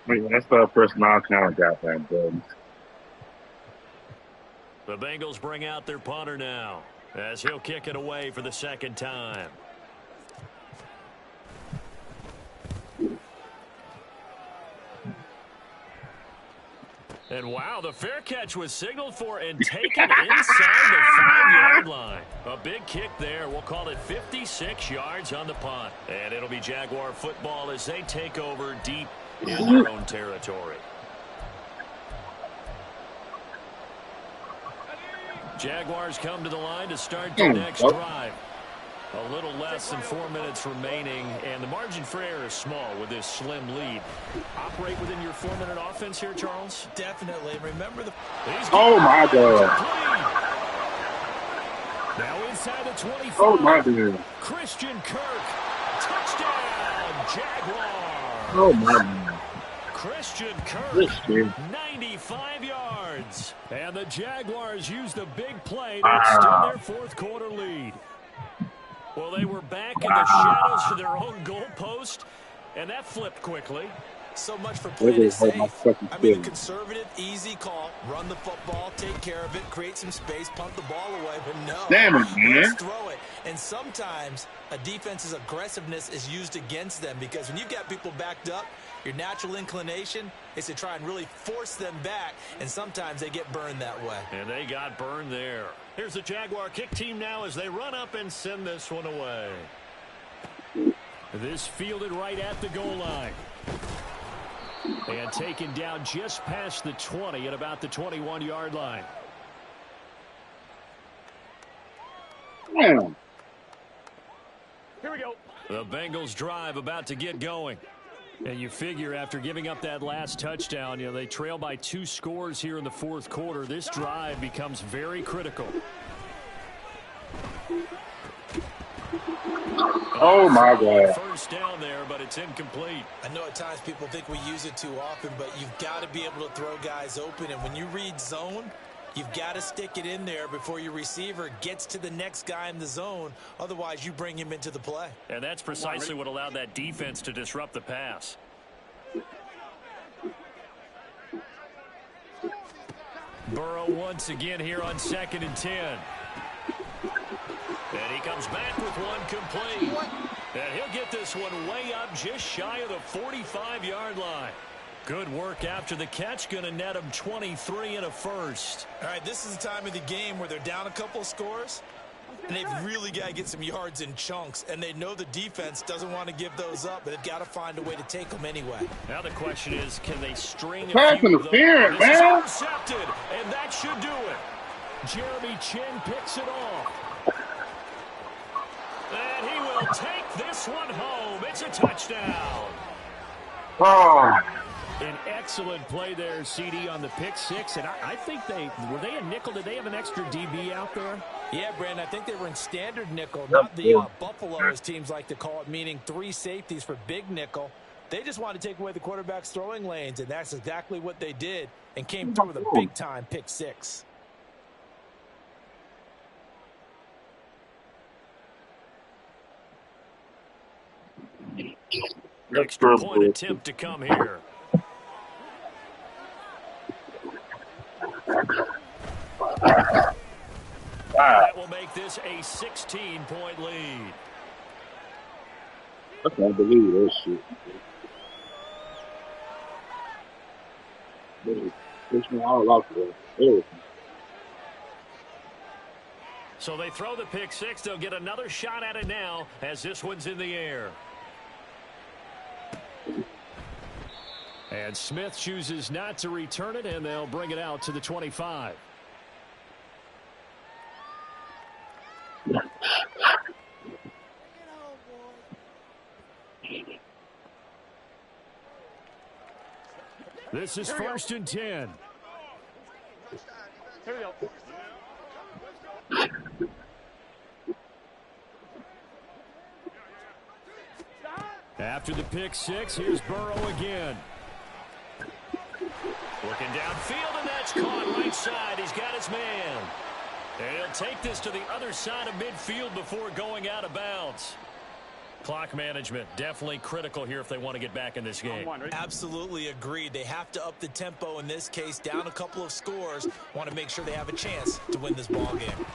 Speaker 1: Wait, that's the person I kind of got that done.
Speaker 2: The Bengals bring out their punter now, as he'll kick it away for the 2nd time. And wow, the fair catch was signaled for and taken inside the 5-yard line. A big kick there. We'll call it 56 yards on the punt. And it'll be Jaguar football as they take over deep in their own territory. Jaguars come to the line to start their next drive. A little less than 4 minutes remaining, and the margin for error is small with this slim lead. Operate within your 4-minute offense here, Charles?
Speaker 3: Definitely. Remember the...
Speaker 1: Oh, my God.
Speaker 2: Now inside the 25.
Speaker 1: Oh, my God.
Speaker 2: Christian Kirk. Touchdown, Jaguar.
Speaker 1: Oh, my God.
Speaker 2: Christian Kirk, 95 yards. And the Jaguars used a big play to extend their 4th quarter lead. Well, they were back in the shadows for their own goalpost, and that flipped quickly.
Speaker 3: So much for playing it safe. I mean, a conservative, easy call. Run the football, take care of it, create some space, punt the ball away. But no,
Speaker 1: damn it, man.
Speaker 3: Let's throw it. And sometimes a defense's aggressiveness is used against them, because when you've got people backed up, your natural inclination is to try and really force them back, and sometimes they get burned that way.
Speaker 2: And they got burned there. Here's the Jaguar kick team now as they run up and send this one away. This fielded right at the goal line. And taken down just past the 20 at about the 21-yard line.
Speaker 1: Damn.
Speaker 4: Here we go.
Speaker 2: The Bengals drive about to get going. And you figure after giving up that last touchdown, they trail by 2 scores here in the fourth quarter. This drive becomes very critical.
Speaker 1: Oh, my God.
Speaker 2: First down there, but it's incomplete.
Speaker 3: I know at times people think we use it too often, but you've got to be able to throw guys open. And when you read zone, you've got to stick it in there before your receiver gets to the next guy in the zone. Otherwise, you bring him into the play.
Speaker 2: And that's precisely what allowed that defense to disrupt the pass. Burrow once again here on 2nd and 10. And he comes back with one complete. And he'll get this one way up just shy of the 45-yard line. Good work after the catch. Going to net him 23 and a first.
Speaker 3: All right, this is the time of the game where they're down a couple of scores, and they've really got to get some yards in chunks, and they know the defense doesn't want to give those up, but they've got to find a way to take them anyway.
Speaker 2: Now the question is, can they string
Speaker 1: Pass
Speaker 2: a few of them?
Speaker 1: interference,
Speaker 2: This is
Speaker 1: man.
Speaker 2: intercepted, and that should do it. Jeremy Chin picks it off. And he will take this one home. It's a touchdown.
Speaker 1: Oh.
Speaker 2: An excellent play there, CD, on the pick six. And I think were they a nickel? Did they have an extra DB out there?
Speaker 3: Yeah, Brandon, I think they were in standard nickel, not the Buffalo, as teams like to call it, meaning 3 safeties for big nickel. They just wanted to take away the quarterback's throwing lanes, and that's exactly what they did and came through with a big-time pick six.
Speaker 2: Extra point attempt to come here. That will make this a 16-point lead.
Speaker 1: I can't believe that shit. This one all out there.
Speaker 2: So they throw the pick six. They'll get another shot at it now as this one's in the air. And Smith chooses not to return it, and they'll bring it out to the 25. This is 1st and 10.
Speaker 4: Here we go.
Speaker 2: After the pick six, here's Burrow again. Looking downfield, and that's caught right side. He's got his man. And he'll take this to the other side of midfield before going out of bounds. Clock management, definitely critical here if they want to get back in this game.
Speaker 3: Absolutely agreed. They have to up the tempo in this case, down a couple of scores. Want to make sure they have a chance to win this ball game.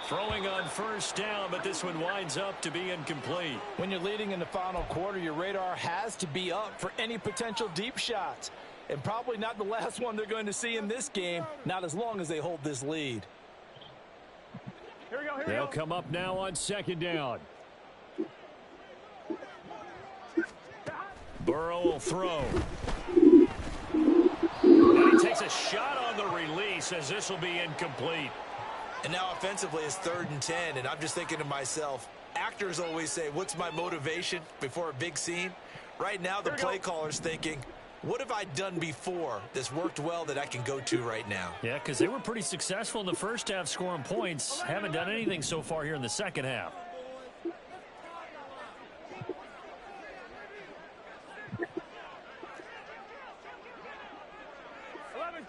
Speaker 2: Throwing on first down, but this one winds up to be incomplete.
Speaker 3: When you're leading in the final quarter, your radar has to be up for any potential deep shots. And probably not the last one they're going to see in this game, not as long as they hold this lead.
Speaker 4: Here we go,
Speaker 2: They'll come up now on 2nd down. Burrow will throw. And he takes a shot on the release as this will be incomplete.
Speaker 3: And now offensively it's 3rd and 10, and I'm just thinking to myself, actors always say, what's my motivation before a big scene? Right now the play caller's thinking, what have I done before that's worked well that I can go to right now?
Speaker 2: Yeah, because they were pretty successful in the first half scoring points. Haven't done anything so far here in the second half.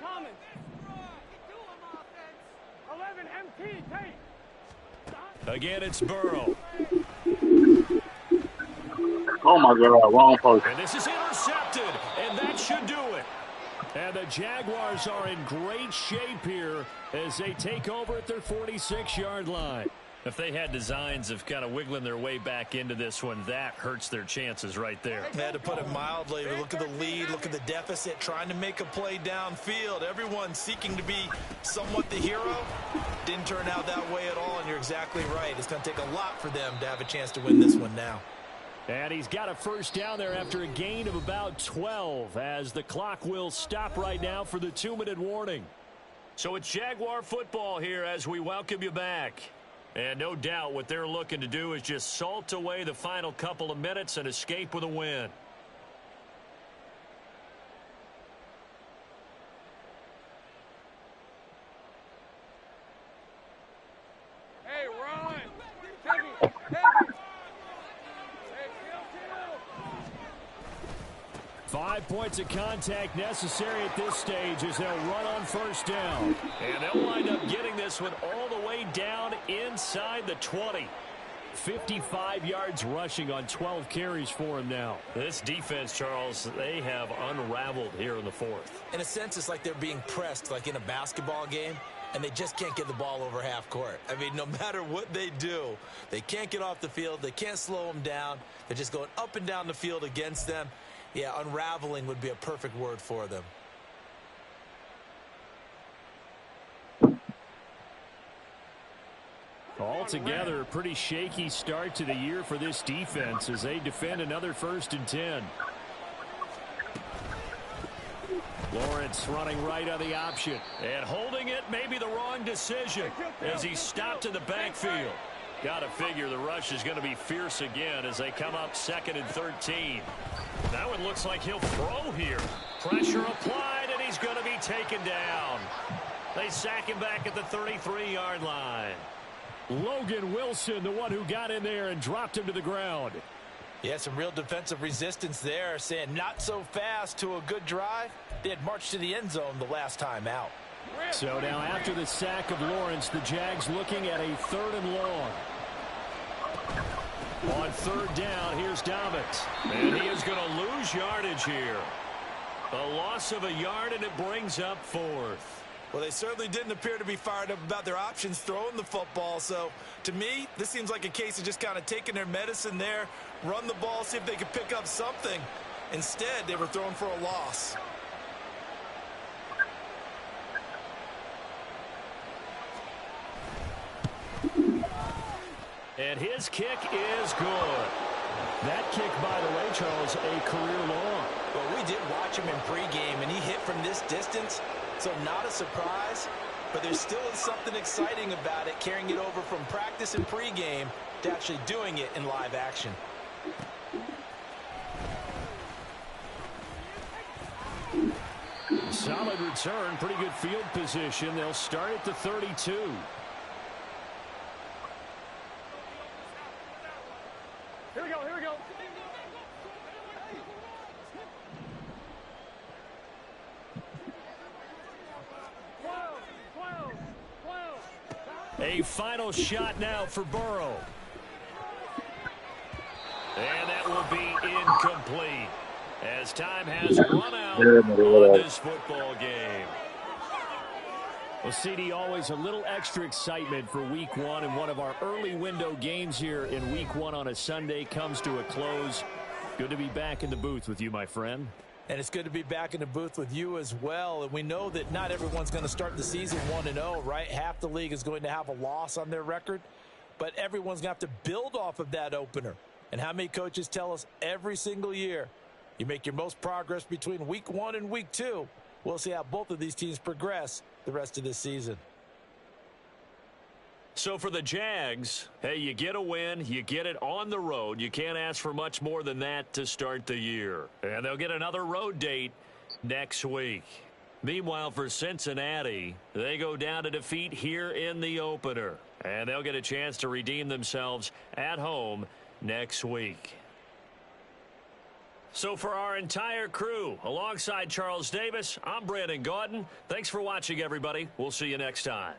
Speaker 4: Thomas. 11 MT, take.
Speaker 2: Again, it's Burrow.
Speaker 1: Oh, my God, wrong person.
Speaker 2: And this is intercepted, and that should do it. And the Jaguars are in great shape here as they take over at their 46-yard line. If they had designs of kind of wiggling their way back into this one, that hurts their chances right there.
Speaker 3: They had to put it mildly. Look at the lead, look at the deficit, trying to make a play downfield. Everyone seeking to be somewhat the hero. Didn't turn out that way at all, and you're exactly right. It's going to take a lot for them to have a chance to win this one now.
Speaker 2: And he's got a first down there after a gain of about 12 as the clock will stop right now for the 2-minute warning. So it's Jaguar football here as we welcome you back. And no doubt what they're looking to do is just salt away the final couple of minutes and escape with a win.
Speaker 4: Hey, Ron. Take it. Take it. Hey, chill.
Speaker 2: 5 points of contact necessary at this stage as they'll run on first down. And they'll wind up getting this one all the way down inside the 20. 55 yards rushing on 12 carries for him now. This defense, Charles, they have unraveled here in the fourth.
Speaker 3: In a sense, it's like they're being pressed like in a basketball game, and they just can't get the ball over half court. I mean, no matter what they do, they can't get off the field. They can't slow them down. They're just going up and down the field against them. Yeah, unraveling would be a perfect word for them.
Speaker 2: Altogether, a pretty shaky start to the year for this defense as they defend another 1st and 10. Lawrence running right on the option. And holding it may be the wrong decision as he's stopped in the backfield. Got to figure the rush is going to be fierce again as they come up 2nd and 13. That one looks like he'll throw here. Pressure applied, and he's going to be taken down. They sack him back at the 33-yard line. Logan Wilson, the one who got in there and dropped him to the ground.
Speaker 3: Yeah, some real defensive resistance there, saying not so fast to a good drive. They had marched to the end zone the last time out.
Speaker 2: So now after the sack of Lawrence, the Jags looking at a 3rd and long. On 3rd down, here's Dobbins. And he is going to lose yardage here. A loss of a yard, and it brings up 4th.
Speaker 3: Well, they certainly didn't appear to be fired up about their options throwing the football. So, to me, this seems like a case of just kind of taking their medicine there, run the ball, see if they could pick up something. Instead, they were throwing for a loss.
Speaker 2: And his kick is good. That kick, by the way, Charles, a career long.
Speaker 3: Well, we did watch him in pregame, and he hit from this distance, so not a surprise. But there still is something exciting about it, carrying it over from practice and pregame to actually doing it in live action.
Speaker 2: Solid return, pretty good field position. They'll start at the 32.
Speaker 4: Here we go. Here we go.
Speaker 2: A final shot now for Burrow. And that will be incomplete as time has run out on this football game. Well, CD, always a little extra excitement for Week 1, and one of our early window games here in Week 1 on a Sunday comes to a close. Good to be back in the booth with you, my friend.
Speaker 3: And it's good to be back in the booth with you as well. And we know that not everyone's going to start the season 1-0, right? Half the league is going to have a loss on their record. But everyone's going to have to build off of that opener. And how many coaches tell us every single year, you make your most progress between Week 1 and Week 2. We'll see how both of these teams progress the rest of this season.
Speaker 2: So for the Jags, hey, you get a win, you get it on the road. You can't ask for much more than that to start the year. And they'll get another road date next week. Meanwhile, for Cincinnati, they go down to defeat here in the opener. And they'll get a chance to redeem themselves at home next week. So for our entire crew, alongside Charles Davis, I'm Brandon Gaudin. Thanks for watching, everybody. We'll see you next time.